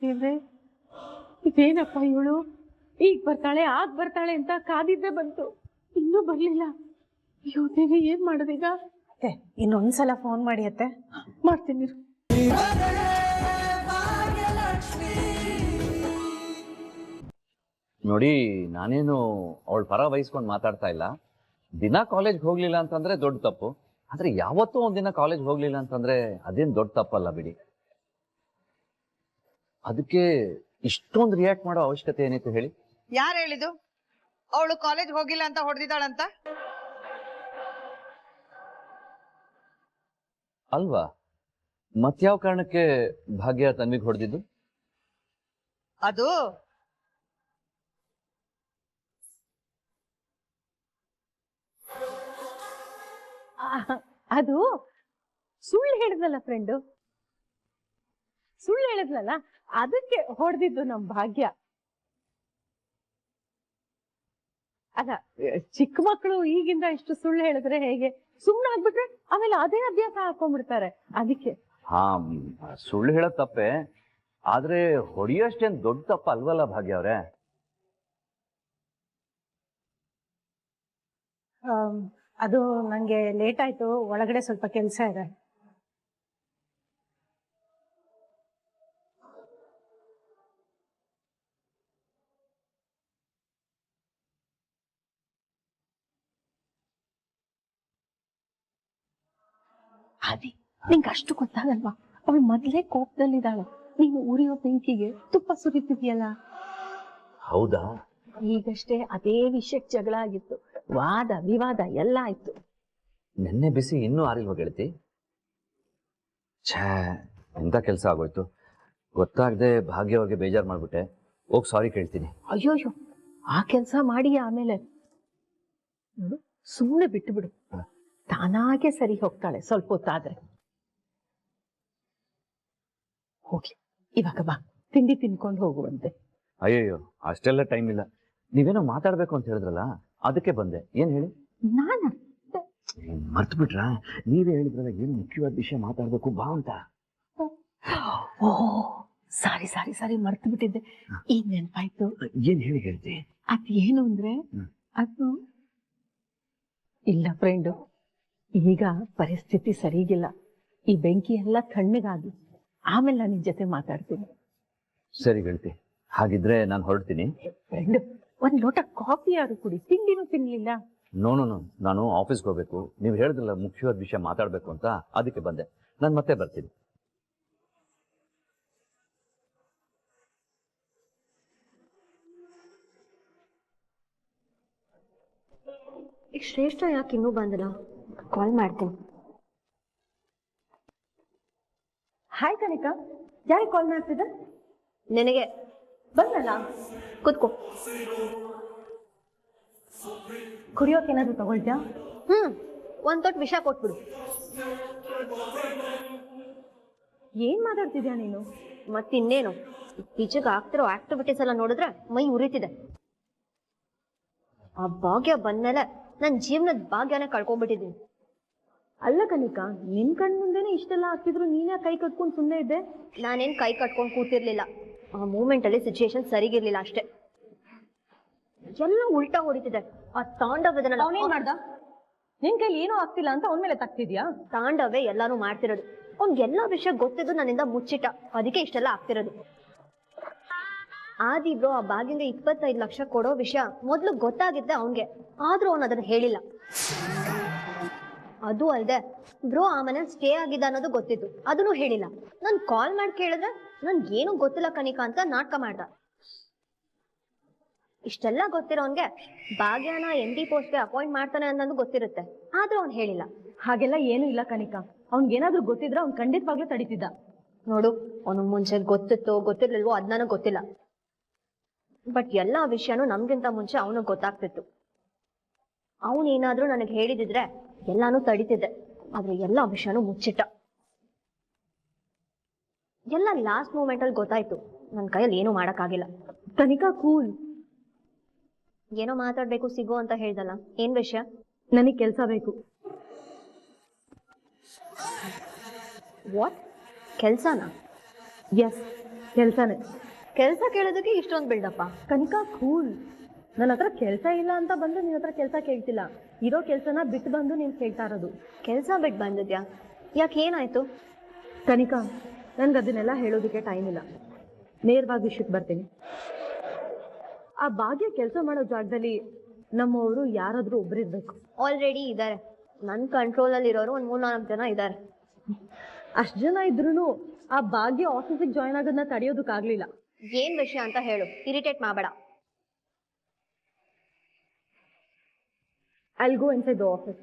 ದೇವ್ರೆ, ಇದೇನಪ್ಪ ಇವಳು ಈಗ ಬರ್ತಾಳೆ ಆಗ ಬರ್ತಾಳೆ ಅಂತ ಕಾದಿದ್ದೆ ಬಂತು, ಇನ್ನೂ ಬರ್ಲಿಲ್ಲ. ಅಯ್ಯೋ ದೇವಿ, ಏನ್ ಮಾಡೋದೀಗ? ಇನ್ನೊಂದ್ಸಲ ಫೋನ್ ಮಾಡಿ ಅತ್ತೆ. ಮಾಡ್ತೀನಿ. ನೋಡಿ, ನಾನೇನು ಅವಳ ಪರ ವಹಿಸ್ಕೊಂಡು ಮಾತಾಡ್ತಾ ಇಲ್ಲ. ದಿನ ಕಾಲೇಜ್ಗೆ ಹೋಗ್ಲಿಲ್ಲ ಅಂತಂದ್ರೆ ದೊಡ್ಡ ತಪ್ಪು, ಆದ್ರೆ ಯಾವತ್ತೂ ಒಂದಿನ ಕಾಲೇಜ್ ಹೋಗ್ಲಿಲ್ಲ ಅಂತಂದ್ರೆ ಅದೇನು ದೊಡ್ಡ ತಪ್ಪಲ್ಲ ಬಿಡಿ. ಅದಕ್ಕೆ ಇಷ್ಟೊಂದು ರಿಯಾಕ್ಟ್ ಮಾಡೋ ಅವಶ್ಯಕತೆ ಏನಿತ್ತು ಹೇಳಿ? ಯಾರು ಹೇಳಿದ್ದು ಅವಳು ಕಾಲೇಜ್ ಹೋಗಿಲ್ಲ ಅಂತ ಹೊಡೆದಿದ್ದಾಳಂತ? ಅಲ್ವಾ, ಮತ್ಯಾವ ಕಾರಣಕ್ಕೆ ಭಾಗ್ಯ ತನ್ವಿಗೆ ಹೊಡೆದಿದ್ದು? ಅದು ಅದು ಸುಳ್ಳು ಹೇಳಿದ್ನಲ್ಲ ಫ್ರೆಂಡು, ಸುಳ್ಳು ಹೇಳಿದ್ನಲ್ಲ, ಅದಕ್ಕೆ ಹೊಡೆದಿದ್ದು ನಮ್ ಭಾಗ್ಯ. ಅಲ್ಲ, ಚಿಕ್ಕ ಮಕ್ಕಳು ಈಗಿಂದ ಇಷ್ಟು ಸುಳ್ಳು ಹೇಳಿದ್ರೆ ಹೇಗೆ? ಸುಮ್ನೆ ಆಗ್ಬಿಟ್ರೆ ಆಮೇಲೆ ಅದೇ ಅಭ್ಯಾಸ ಹಾಕೊಂಡ್ಬಿಡ್ತಾರೆ. ಅದಕ್ಕೆ ಹಾ, ಸುಳ್ಳು ಹೇಳೋದ್ ತಪ್ಪೆ, ಆದ್ರೆ ಹೊಡೆಯೋಷ್ಟೇನ್ ದೊಡ್ಡ ತಪ್ಪ ಅಲ್ವಲ್ಲ ಭಾಗ್ಯ ಅವ್ರೆ? ಅದು ನಂಗೆ ಲೇಟ್ ಆಯ್ತು, ಒಳಗಡೆ ಸ್ವಲ್ಪ ಕೆಲಸ ಇದೆ. ಅದಿ ನಿಂಗೆ ಅಷ್ಟು ಗೊತ್ತಾಗಲ್ವಾ? ಅವಳು ಮೊದ್ಲೇ ಕೋಪದಲ್ಲಿದ್ದಾಳೆ. ನೀನು ಉರಿಯೋ ಬೆಂಕಿಗೆ ತುಪ್ಪ ಸುರಿತಿದ್ಯಲ್ಲ. ಹೌದಾ? ಈಗಷ್ಟೇ ಅದೇ ವಿಷಯಕ್ಕೆ ಜಗಳ ಆಗಿತ್ತು, ವಾದ ವಿವಾದ ಎಲ್ಲ ಆಯ್ತು. ನೆನ್ನೆ ಬಿಸಿ ಇನ್ನೂ ಆರಿಲ್ವ ಗೆಳತಿ? ಛೇ, ಎಂತ ಕೆಲಸ ಆಗೋಯ್ತು. ಗೊತ್ತಾಗದೆ ಭಾಗ್ಯ ಅವ್ರಿಗೆ ಬೇಜಾರು ಮಾಡ್ಬಿಟ್ಟೆ. ಹೋಗಿ ಸಾರಿ ಕೇಳ್ತೀನಿ. ಅಯ್ಯೋಯ್ಯೋ, ಆ ಕೆಲಸ ಮಾಡಿ ಆಮೇಲೆ ನೋಡು, ಸುಮ್ಮನೆ ಬಿಟ್ಟು ಬಿಡು, ತಾನಾಗೆ ಸರಿ ಹೋಗ್ತಾಳೆ ಸ್ವಲ್ಪ ಹೊತ್ತಾದ್ರೆ. ಹೋಗ್ಲಿ, ಇವಾಗ ಬಾ, ತಿಂಡಿ ತಿನ್ಕೊಂಡು ಹೋಗುವಂತೆ. ಅಯ್ಯಯ್ಯೋ, ಅಷ್ಟೆಲ್ಲ ಟೈಮ್ ಇಲ್ಲ. ನೀವೇನೋ ಮಾತಾಡ್ಬೇಕು ಅಂತ ಹೇಳಿದ್ರಲ್ಲ, ಅದಕ್ಕೆ ಬಂದೆ. ಏನ್ ಹೇಳಿ? ನಾನ ಮರ್ತು ಬಿಟ್ರ? ನೀವೇ ಹೇಳಿದ್ರಲ್ಲ ಏನು ಮುಖ್ಯವಾದ ವಿಷಯ ಮಾತಾಡ್ಬೇಕು ಬಾ ಅಂತ. ಓ, ಸಾರಿ ಸಾರಿ ಸಾರಿ, ಮರ್ತು ಬಿಟ್ಟಿದ್ದೆ. ಈಗ ನೆನ್ಪಾಯ್ತು. ಏನ್ ಹೇಳಿ ಹೇಳ್ತಿ? ಅದೇನು ಅಂದ್ರೆ, ಅದು ಇಲ್ಲ ಫ್ರೆಂಡು, ಈಗ ಪರಿಸ್ಥಿತಿ ಸರಿಗಿಲ್ಲ. ಈ ಬೆಂಕಿ ಎಲ್ಲ ತಣ್ಣಗಾಗಿ ಆಮೇಲೆ ನಾನು ನಿನ್ ಜೊತೆ ಮಾತಾಡ್ತೀನಿ. ಸರಿ ಗೆಳತಿ, ಹಾಗಿದ್ರೆ ನಾನು ಹೊರಡ್ತೀನಿ. ಫ್ರೆಂಡು, ಒಂದ್ ಲೋಟ ಕಾಫಿ ಯಾರು ಕುಡಿ, ತಿಂಡಿನೂ ತಿನ್ಲಿಲ್ಲ. ನೋ, ನಾನು ಆಫೀಸ್ಗೆ ಹೋಗ್ಬೇಕು. ನೀವು ಹೇಳಿದ್ರಲ್ಲ ಮುಖ್ಯವಾದ ವಿಷಯ ಮಾತಾಡ್ಬೇಕು ಅಂತ, ಅದಕ್ಕೆ ಬಂದೆ. ನಾನು ಮತ್ತೆ ಬರ್ತೀನಿ. ಈಗ ಶ್ರೇಷ್ಠ ಯಾಕೆ ಇನ್ನೂ ಬಂದಿಲ್ಲ? ಕಾಲ್ ಮಾಡ್ತೀನಿ. ಹಾಯ್ ಕನಿಕಾ, ಯಾರಿಗೆ ಕಾಲ್ ಮಾಡ್ತಿದ್ದ? ನಿನಗೆ. ಬಂದಲ್ಲ, ಕೂತ್ಕೋ. ಕುಡಿಯೋಕೆ ಏನಾದ್ರು ತಗೊಳ್ತ್ಯಾ? ಒಂದ್ ತೊಟ್ಟು ವಿಷ ಕೊಟ್ಬಿಡು. ಏನ್ ಮಾತಾಡ್ತಿದ್ಯಾ ನೀನು? ಮತ್ತಿನ್ನೇನು, ಈಚೆಗೆ ಆಗ್ತಿರೋ ಆಕ್ಟಿವಿಟೀಸ್ ಎಲ್ಲ ನೋಡಿದ್ರೆ ಮೈ ಉರಿತಿದೆ. ಆ ಭಾಗ್ಯ ಬಂದ್ಮೇಲೆ ನನ್ನ ಜೀವನದ ಭಾಗ್ಯನೇ ಕಳ್ಕೊಂಡ್ಬಿಟ್ಟಿದ್ದೀನಿ. ಅಲ್ಲ ಕನಿಕಾ, ನಿನ್ ಕಣ್ ಮುಂದೆನೆ ಇಷ್ಟೆಲ್ಲ ಆಗ್ತಿದ್ರು ನೀನೇ ಕೈ ಕಟ್ಕೊಂಡು ಸುಮ್ಮನೆ ಇದ್ದೆ. ನಾನೇನ್ ಕೈ ಕಟ್ಕೊಂಡು ಕೂತಿರ್ಲಿಲ್ಲ, ಆ ಮೂಮೆಂಟ್ ಅಲ್ಲಿ ಸಿಚುಯೇಷನ್ ಸರಿಗಿರ್ಲಿಲ್ಲ ಅಷ್ಟೇ. ಎಲ್ಲ ಉಲ್ಟಾ ಹೊಡಿತಿದೆ. ಆ ತಾಂಡವದನ್ನ ಅವನೇನ್ ಮಾಡ್ದ? ನಿನ್ ಕೈಲಿ ಏನೂ ಆಗ್ತಿಲ್ಲ ಅಂತ ಅವನ ಮೇಲೆ ತಗ್ತಿದ್ಯಾ? ತಾಂಡವೇ ಎಲ್ಲಾನು ಮಾಡ್ತಿರೋದು. ಅವ್ನಿಗೆಲ್ಲಾ ವಿಷಯ ಗೊತ್ತಿದ್ದು ನನ್ನಿಂದ ಮುಚ್ಚಿಟ್ಟ, ಅದಕ್ಕೆ ಇಷ್ಟೆಲ್ಲ ಆಗ್ತಿರೋದು. ಆದಿಬ್ರು ಆ ಭಾಗ್ಯಂಗೆ 25 ಲಕ್ಷ ಕೊಡೋ ವಿಷಯ ಮೊದ್ಲು ಗೊತ್ತಾಗಿದ್ದೆ ಅವನ್ಗೆ, ಆದ್ರೂ ಅವನ್ ಅದನ್ನ ಹೇಳಿಲ್ಲ. ಅದು ಅಲ್ದೆ ಬ್ರೋ ಆ ಮನೇಲಿ ಸ್ಟೇ ಆಗಿದ್ದ ಅನ್ನೋದು ಗೊತ್ತಿತ್ತು, ಅದನ್ನು ಹೇಳಿಲ್ಲ. ನಾನ್ ಕಾಲ್ ಮಾಡಿ ಕೇಳಿದ್ರೆ ನನ್ಗೇನು ಗೊತ್ತಿಲ್ಲ ಕನಿಕಾ ಅಂತ ನಾಟಕ ಮಾಡ್ದ. ಇಷ್ಟೆಲ್ಲ ಗೊತ್ತಿರೋನ್ಗೆ ಭಾಗ್ಯನ MD ಪೋಸ್ಟ್ಗೆ ಅಪಾಯಿಂಟ್ ಮಾಡ್ತಾನೆ ಅನ್ನೋದು ಗೊತ್ತಿರುತ್ತೆ, ಆದ್ರೂ ಅವ್ನು ಹೇಳಿಲ್ಲ. ಹಾಗೆಲ್ಲ ಏನೂ ಇಲ್ಲ ಕನಿಕಾ, ಅವ್ನಿಗೇನಾದ್ರೂ ಗೊತ್ತಿದ್ರೆ ಅವ್ನು ಖಂಡಿತವಾಗ್ಲೂ ತಡೀತಿದ್ದ. ನೋಡು, ಅವನು ಮುಂಚೆ ಗೊತ್ತಿತ್ತೋ ಗೊತ್ತಿರ್ಲಿಲ್ವೋ ಅದ್ ನನಗ್ ಗೊತ್ತಿಲ್ಲ, ಬಟ್ ಎಲ್ಲಾ ವಿಷಯನೂ ನಮ್ಗಿಂತ ಮುಂಚೆ ಅವನಿಗೆ ಗೊತ್ತಾಗ್ತಿತ್ತು. ಅವನೇನಾದ್ರೂ ನನಗೆ ಹೇಳಿದಿದ್ರೆ ಎಲ್ಲಾನು ತಡೀತಿದ್ದೆ, ಆದ್ರೆ ಎಲ್ಲಾ ವಿಷಯನೂ ಮುಚ್ಚಿಟ್ಟ. ಎಲ್ಲ ಲಾಸ್ಟ್ ಮೂಮೆಂಟ್ ಅಲ್ಲಿ ಗೊತ್ತಾಯ್ತು, ನನ್ ಕೈಯಲ್ಲಿ ಏನೂ ಮಾಡಕ್ಕಾಗಿಲ್ಲ. ಕನಿಕಾ ಕೂಲ್. ಏನೋ ಮಾತಾಡ್ಬೇಕು ಸಿಗು ಅಂತ ಹೇಳ್ದಲ್ಲ, ಏನ್ ವಿಷಯ? ನನಗ್ ಕೆಲ್ಸ ಬೇಕು. ವಾಟ್? ಕೆಲ್ಸನಾ? ಎಸ್, ಕೆಲ್ಸನೇ. ಕೆಲ್ಸ ಕೇಳೋದಕ್ಕೆ ಇಷ್ಟೊಂದು ಬಿಲ್ಡಪ್ಪ. ಕನಿಕಾ ಕೂಲ್. ನನ್ನ ಹತ್ರ ಕೆಲಸ ಇಲ್ಲ ಅಂತ ಬಂದು ನಿನ್ನ ಹತ್ರ ಕೆಲಸ ಕೇಳ್ತಿಲ್ಲ. ಇರೋ ಕೆಲಸನ ಬಿಟ್ಟು ಬಂದು ನೀನು ಕೇಳ್ತಾ ಇರೋದು. ಕೆಲ್ಸ ಬಿಟ್ಟು ಬಂದಿದ್ಯಾ? ಯಾಕೆ ಏನಾಯ್ತು? ಕನಿಕಾ, ನನ್ಗೆ ಅದನ್ನೆಲ್ಲ ಹೇಳೋದಕ್ಕೆ ಟೈಮ್ ಇಲ್ಲ. ನೇರವಾಗಿ ವಿಷಯಕ್ಕೆ ಬರ್ತೀನಿ. ಆ ಭಾಗ್ಯ ಕೆಲಸ ಮಾಡೋ ಜಾಗದಲ್ಲಿ ನಮ್ಮವರು ಯಾರಾದ್ರೂ ಒಬ್ರಿರ್ಬೇಕು. ಆಲ್ರೆಡಿ ಇದ್ದಾರೆ. ನನ್ನ ಕಂಟ್ರೋಲಲ್ಲಿ ಇರೋರು ಒಂದು 3-4 ಜನ ಇದ್ದಾರೆ. ಅಷ್ಟು ಜನ ಇದ್ರೂ ಆ ಭಾಗ್ಯ ಆಫೀಸಿಗೆ ಜಾಯ್ನ್ ಆಗೋದನ್ನ ತಡೆಯೋದಕ್ಕಾಗ್ಲಿಲ್ಲ. ಏನ್ ವಿಷಯ ಅಂತ ಹೇಳು, ಇರಿಟೇಟ್ ಮಾಡಬೇಡ. I'll go inside the office.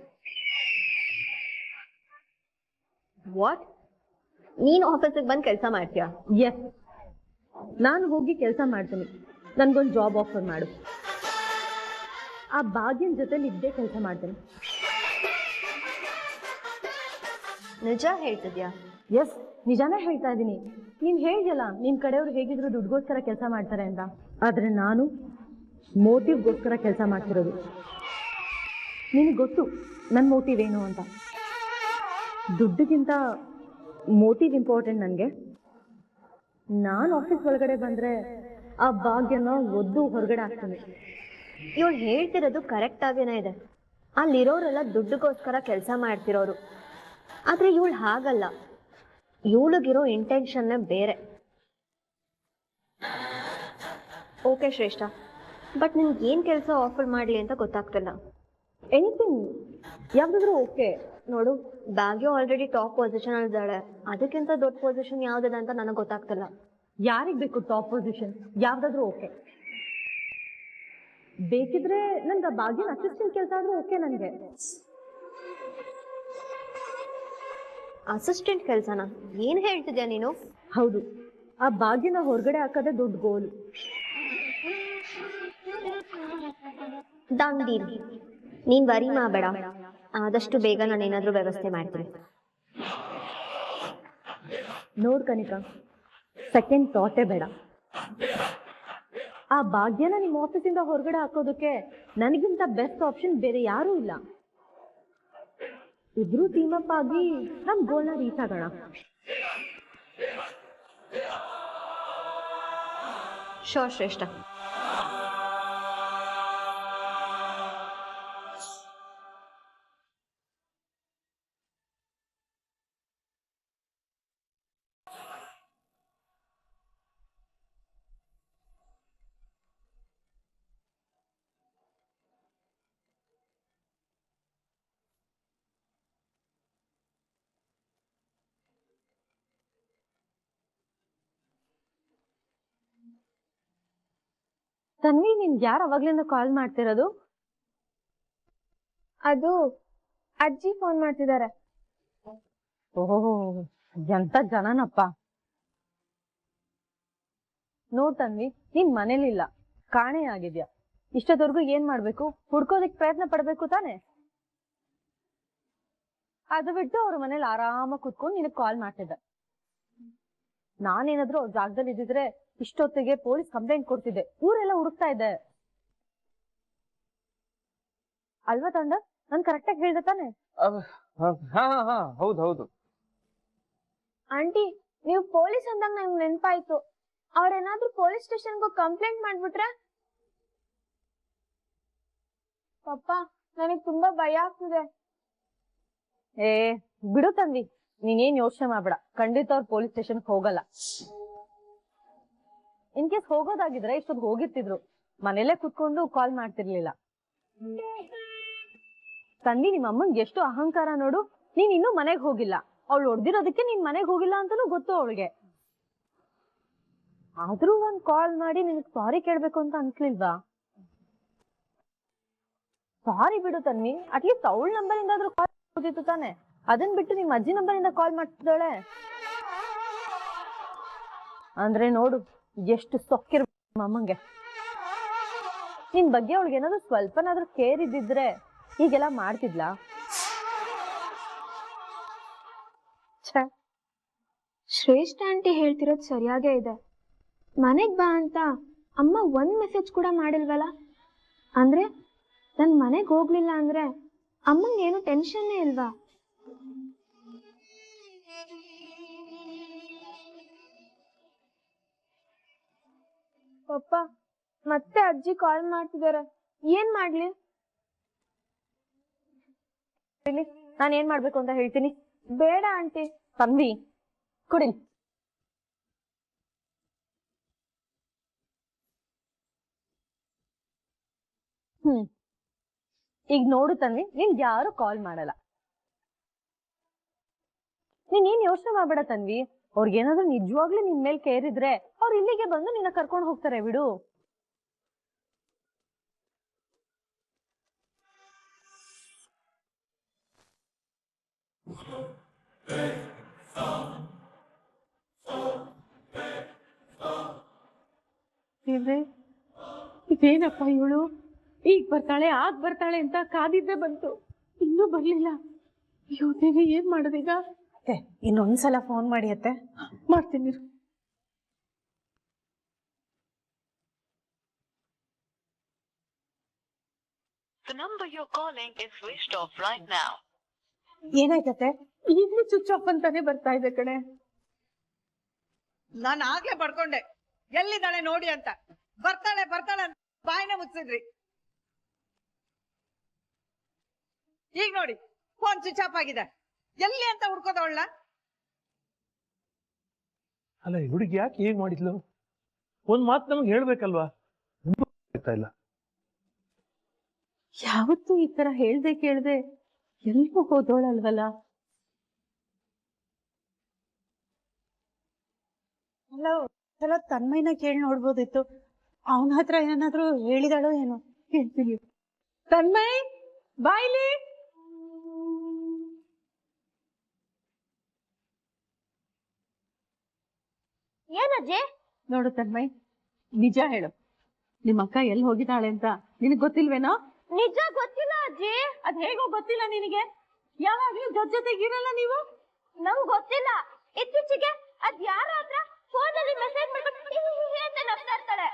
What? ನೀನು ಆಫೀಸಿಗೆ ಬಂದು ಕೆಲಸ ಮಾಡ್ತೀಯಾ? ಎಸ್, ನಾನು ಹೋಗಿ ಕೆಲಸ ಮಾಡ್ತೀನಿ. ನನ್ಗೊಂದು ಜಾಬ್ ಆಫರ್ ಮಾಡು. ಆ ಭಾಗ್ಯನ ಜೊತೆಲಿ ಇದ್ದೇ ಕೆಲಸ ಮಾಡ್ತೀನಿ. ನಿಜ ಹೇಳ್ತಿದ್ಯಾ? ಎಸ್, ನಿಜಾನೇ ಹೇಳ್ತಾ ಇದ್ದೀನಿ. ನೀನ್ ಹೇಳಿಯಲ್ಲ, ನಿನ್ ಕಡೆಯವ್ರು ಹೇಗಿದ್ರು ದುಡ್ಗೋಸ್ಕರ ಕೆಲಸ ಮಾಡ್ತಾರೆ ಅಂತ. ಆದ್ರೆ ನಾನು ಮೋಟಿವ್ಗೋಸ್ಕರ ಕೆಲಸ ಮಾಡ್ತಿರೋದು. ನಿನಗೆ ಗೊತ್ತು ನನ್ನ ಮೋಟಿವ್ ಏನು ಅಂತ. ದುಡ್ಡಿಗಿಂತ ಮೋಟಿವ್ ಇಂಪಾರ್ಟೆಂಟ್ ನನಗೆ. ನಾನು ಆಫೀಸ್ ಒಳಗಡೆ ಬಂದರೆ ಆ ಭಾಗ್ಯನ ಒದ್ದು ಹೊರಗಡೆ ಹಾಕ್ತೀನಿ. ಇವಳು ಹೇಳ್ತಿರೋದು ಕರೆಕ್ಟ್ ಆಗೇನೇ ಇದೆ. ಅಲ್ಲಿರೋರೆಲ್ಲ ದುಡ್ಡಿಗೋಸ್ಕರ ಕೆಲಸ ಮಾಡ್ತಿರೋರು. ಆದರೆ ಇವಳು ಹಾಗಲ್ಲ. ಇವಳಿಗಿರೋ ಇಂಟೆನ್ಷನ್ನೇ ಬೇರೆ. ಓಕೆ ಶ್ರೇಷ್ಠ, ಬಟ್ ನಿನ್ಗೆ ಏನು ಕೆಲಸ ಆಫರ್ ಮಾಡಲಿ ಅಂತ ಗೊತ್ತಾಗ್ತಿಲ್ಲ. ಎನಿಥಿಂಗ್, ಯಾವುದಾದ್ರೂ ಓಕೆ. ನೋಡು, ಭಾಗ್ಯ ಆಲ್ರೆಡಿ ಟಾಪ್ ಪೊಸಿಷನ್ ಇದ್ದಾಳೆ. ಅದಕ್ಕಿಂತ ದೊಡ್ಡ ಪೊಸಿಷನ್ ಯಾವುದಿದೆ ಅಂತ ನನಗೆ ಗೊತ್ತಾಗ್ತಿಲ್ಲ. ಯಾರಿಗೆ ಬೇಕು ಟಾಪ್ ಪೊಸಿಷನ್? ಯಾವುದಾದ್ರೂ ಓಕೆ. ಬೇಕಿದ್ರೆ ನನ್ಗೆ ಆ ಭಾಗ್ಯನ ಅಸಿಸ್ಟೆಂಟ್ ಕೆಲಸ ಆದ್ರೂ ಓಕೆ ನನಗೆ. ಅಸಿಸ್ಟೆಂಟ್ ಕೆಲಸನ? ಏನು ಹೇಳ್ತಿದ್ಯಾ ನೀನು? ಹೌದು, ಆ ಭಾಗ್ಯನ ಹೊರಗಡೆ ಹಾಕೋದೇ ದೊಡ್ಡ ಗೋಲ್. Done deal. ನೀನ್ ವರಿ ಮಾಡಬೇಡ, ಆದಷ್ಟು ಬೇಗ ನಾನು ಏನಾದರೂ ವ್ಯವಸ್ಥೆ ಮಾಡ್ತೀನಿ. ನೋಡ್ ಕನಿಕಾ, ಸೆಕೆಂಡ್ ಥಾಟೇ ಬೇಡ. ಆ ಭಾಗ್ಯನ ನಿಮ್ಮ ಆಫೀಸಿಂದ ಹೊರಗಡೆ ಹಾಕೋದಕ್ಕೆ ನನಗಿಂತ ಬೆಸ್ಟ್ ಆಪ್ಷನ್ ಬೇರೆ ಯಾರೂ ಇಲ್ಲ. ಇಬ್ರು ಟೀಮ್ ಅಪ್ ಆಗಿ ನಮ್ ಗೋಲ್ನ ರೀಚ್ ಆಗೋಣ. ಶೋರ್ ಶ್ರೇಷ್ಠ. ತನ್ವಿ, ನಿನ್ಗೆ ಯಾರು ಅವಾಗ್ಲಿಂದ ಕಾಲ್ ಮಾಡ್ತಿರೋದು? ಅದು ಅಜ್ಜಿ ಫೋನ್ ಮಾಡ್ತಿದ್ದಾರೆ. ಓಹೋ, ಎಂತ ಜನನಪ್ಪ. ನೋಡ್ ತನ್ವಿ, ನೀನ್ ಮನೇಲಿಲ್ಲ, ಕಾಣೆ ಆಗಿದ್ಯಾ. ಇಷ್ಟದವರೆಗೂ ಏನ್ ಮಾಡ್ಬೇಕು? ಹುಡ್ಕೋದಿಕ್ ಪ್ರಯತ್ನ ಪಡ್ಬೇಕು ತಾನೆ. ಅದು ಬಿಟ್ಟು ಅವ್ರ ಮನೇಲಿ ಆರಾಮಾಗಿ ಕುತ್ಕೊಂಡು ನಿನಗ್ ಕಾಲ್ ಮಾಡ್ತಿದ್ದ. ನಾನೇನಾದ್ರೂ ಅವ್ರ ಜಾಗದಲ್ಲಿ ಇದ್ದಿದ್ರೆ ಇಷ್ಟೊತ್ತಿಗೆ ಪೊಲೀಸ್ ಕಂಪ್ಲೇಂಟ್ ಕೊಡ್ತಿದ್ದೆ. ಊರೆಲ್ಲ ಹುಡುಕ್ತಾ ಇದ್ದೆ ಅಲ್ವಾ ತಂಡ? ನಾನ್ ಕರೆಕ್ಟಾಗಿ ಹೇಳ್ದೆ ತಾನೆ? ಹೌದು. ಆಂಟಿ, ನೀವು ಪೊಲೀಸ್ ಅಂದಾಗ ನಂಗೆ ನೆನಪಾಯ್ತು. ಅವ್ರೇನಾದ್ರೂ ಪೊಲೀಸ್ ಸ್ಟೇಷನ್ಗೆ ಕಂಪ್ಲೇಂಟ್ ಮಾಡ್ಬಿಟ್ರೆ? ಪಪ್ಪ, ನನಗ್ ತುಂಬಾ ಭಯ ಆಗ್ತಿದೆ. ಏ ಬಿಡು ತಂದಿ, ನೀನೇನ್ ಯೋಚನೆ ಮಾಡ್ಬೇಡ. ಖಂಡಿತ ಅವ್ರು ಪೊಲೀಸ್ ಸ್ಟೇಷನ್ಗೆ ಹೋಗಲ್ಲ. ಇನ್ ಕೇಸ್ ಹೋಗೋದಾಗಿದ್ರೆ ಇಷ್ಟೊಂದು ಹೋಗಿರ್ತಿದ್ರು. ಮನೇಲೆ ಕುತ್ಕೊಂಡು ಕಾಲ್ ಮಾಡ್ತಿರ್ಲಿಲ್ಲ. ತಂದಿ, ನಿಮ್ಮ ಅಮ್ಮಂಗೆ ಎಷ್ಟು ಅಹಂಕಾರ ನೋಡು. ನೀನ್ ಇನ್ನೂ ಮನೆಗ್ ಹೋಗಿಲ್ಲ. ಅವಳು ಹೊಡ್ದಿರೋದಕ್ಕೆ ನೀನ್ ಮನೆಗ್ ಹೋಗಿಲ್ಲ ಅಂತಾನೂ ಗೊತ್ತು ಅವಳಿಗೆ. ಆದ್ರೂ ಒಂದ್ ಕಾಲ್ ಮಾಡಿ ನಿನಗ್ ಸಾರಿ ಕೇಳ್ಬೇಕು ಅಂತ ಅನ್ಸ್ಲಿಲ್ವಾ? ಸಾರಿ ಬಿಡು ತನ್ವಿ, ಅಟ್ಲೀಸ್ಟ್ ಅವಳ ನಂಬರ್ ಇಂದಾದ್ರೂ ಕಾಲ್ ಹೋಗಿತ್ತು ತಾನೆ. ಅದನ್ ಬಿಟ್ಟು ನಿಮ್ ಅಜ್ಜಿ ನಂಬರ್ ಇಂದ ಕಾಲ್ ಮಾಡ್ತಿದ್ದಾಳೆ ಅಂದ್ರೆ ನೋಡು ಎಷ್ಟು ಸೊಕ್ಕಿರ್ಬೇಕು ಅಮ್ಮಂಗೆ. ನಿನ್ ಬಗ್ಗೆ ಅವಳಿಗೆ ಏನಾದ್ರು ಸ್ವಲ್ಪನಾದ್ರೂ ಕೇರ್ ಇದ್ದಿದ್ರೆ ಹೀಗೆಲ್ಲ ಮಾಡ್ತಿದ್ಲಾ? ಶ್ರೇಷ್ಠ ಆಂಟಿ ಹೇಳ್ತಿರೋದು ಸರಿಯಾಗೇ ಇದೆ. ಮನೆಗ್ ಬಾ ಅಂತ ಅಮ್ಮ ಒಂದ್ ಮೆಸೇಜ್ ಕೂಡ ಮಾಡಿಲ್ವಲ್ಲ. ಅಂದ್ರೆ ನನ್ ಮನೆಗ್ ಹೋಗ್ಲಿಲ್ಲ ಅಂದ್ರೆ ಅಮ್ಮಂಗೆ ಏನು ಟೆನ್ಷನ್ನೇ ಇಲ್ವಾ? ಪಪ್ಪ ಮತ್ತೆ ಅಜ್ಜಿ ಕಾಲ್ ಮಾಡ್ತಿದಾರೆ, ಏನ್ ಮಾಡ್ಲಿ? ನಾನು ಏನ್ ಮಾಡ್ಬೇಕು ಅಂತ ಹೇಳ್ತೀನಿ. ಬೇಡ ಆಂಟಿ. ತನ್ವಿ ಕೊಡಿ. ಈಗ ನೋಡು ತನ್ವಿ, ನಿನ್ಗೆ ಯಾರು ಕಾಲ್ ಮಾಡಲ್ಲ. ನೀನ್ ಯೋಚನೆ ಮಾಡ್ಬೇಡ ತನ್ವಿ. ಅವ್ರಿಗೇನಾದ್ರೂ ನಿಜವಾಗ್ಲೂ ನಿನ್ ಮೇಲೆ ಕೇರ್ ಇದ್ರೆ ಅವ್ರು ಇಲ್ಲಿಗೆ ಬಂದು ನಿನ್ನ ಕರ್ಕೊಂಡು ಹೋಗ್ತಾರೆ, ಬಿಡು. ಇದೇನಪ್ಪ ಇವಳು ಈಗ ಬರ್ತಾಳೆ ಆಗ ಬರ್ತಾಳೆ ಅಂತ ಕಾದಿದ್ದೆ ಬಂತು, ಇನ್ನೂ ಬರ್ಲಿಲ್ಲ. ಅಯ್ಯೋ ದೇವಿ, ಏನ್ ಮಾಡೋದೀಗ? ಇನ್ನೊಂದ್ಸಲ ಫೋನ್ ಮಾಡಿ ಅತ್ತೆ. ಮಾಡ್ತೀನಿ. The number you're calling is switched off right now. ಏನಾಯ್ತತೆ? ಈಗಲೂ ಸ್ವಿಚ್ ಆಫ್ ಅಂತಾನೆ ಬರ್ತಾ ಇದೆ ಕಣೆ. ನಾನು ಆಗ್ಲೇ ಪಡ್ಕೊಂಡೆ ಎಲ್ಲಿದ್ದಾಳೆ ನೋಡಿ ಅಂತ. ಬರ್ತಾಳೆ ಬರ್ತಾಳೆ ಅಂತ ಬಾಯಿನ ಮುಚ್ಚಿದ್ರಿ. ಈಗ ನೋಡಿ ಫೋನ್ ಸ್ವಿಚ್ ಆಫ್ ಆಗಿದೆ. ಎಲ್ಲಿ ಅಂತ ಹುಡ್ಕೋದವಳ? ಅಲ್ಲ, ಈ ಹುಡುಗಿ ಯಾಕೆ ಹೇಗ್ ಮಾಡಿದ್ಲು? ಒಂದ್ ಮಾತು ನಮ್ಗೆ ಹೇಳ್ಬೇಕಲ್ವಾ? ಇಲ್ಲ, ಯಾವತ್ತೂ ಈ ತರ ಹೇಳ್ದೆ ಕೇಳ್ದೆ ಎಲ್ಗೂ ಹೋದೋಳಲ್ವಲ್ಲ. ಎಲ್ಲ ತನ್ಮಯ್ಯನ ಕೇಳಿ ನೋಡ್ಬೋದಿತ್ತು. ಅವನ ಹತ್ರ ಏನಾದ್ರೂ ಹೇಳಿದಾಳೋ ಏನೋ. ಹೇಳ್ತೀನಿ. ತನ್ಮಯ್, ಬಾಯ್ಲಿ. ಏನಜ್ಜಿ? ನೋಡು ತನ್ಮಯ್, ನಿಜ ಹೇಳು, ನಿಮ್ಮ ಅಕ್ಕ ಎಲ್ಲಿ ಹೋಗಿದ್ದಾಳೆ ಅಂತ ನಿನಗ್ ಗೊತ್ತಿಲ್ವೇನೋ? ನಿಜ ಗೊತ್ತಿಲ್ಲ ಅಜ್ಜಿ. ಅದ್ ಹೇಗೋ ಗೊತ್ತಿಲ್ಲ ನಿನಗೆ? ಯಾವಾಗ್ಲೂ ಜೊತೆಗಿರಲ್ಲ ನೀವು? ನಂಗ್ ಗೊತ್ತಿಲ್ಲ. ಇತ್ತೀಚೆಗೆ ಅದ್ ಯಾರ ಹತ್ರ ಫೋನಲ್ಲಿ ಮೆಸೇಜ್ ಮಾಡ್ಬಿಟ್ಟು ಅಂತ ನಗ್ತಾ ಇರ್ತಾಳೆ.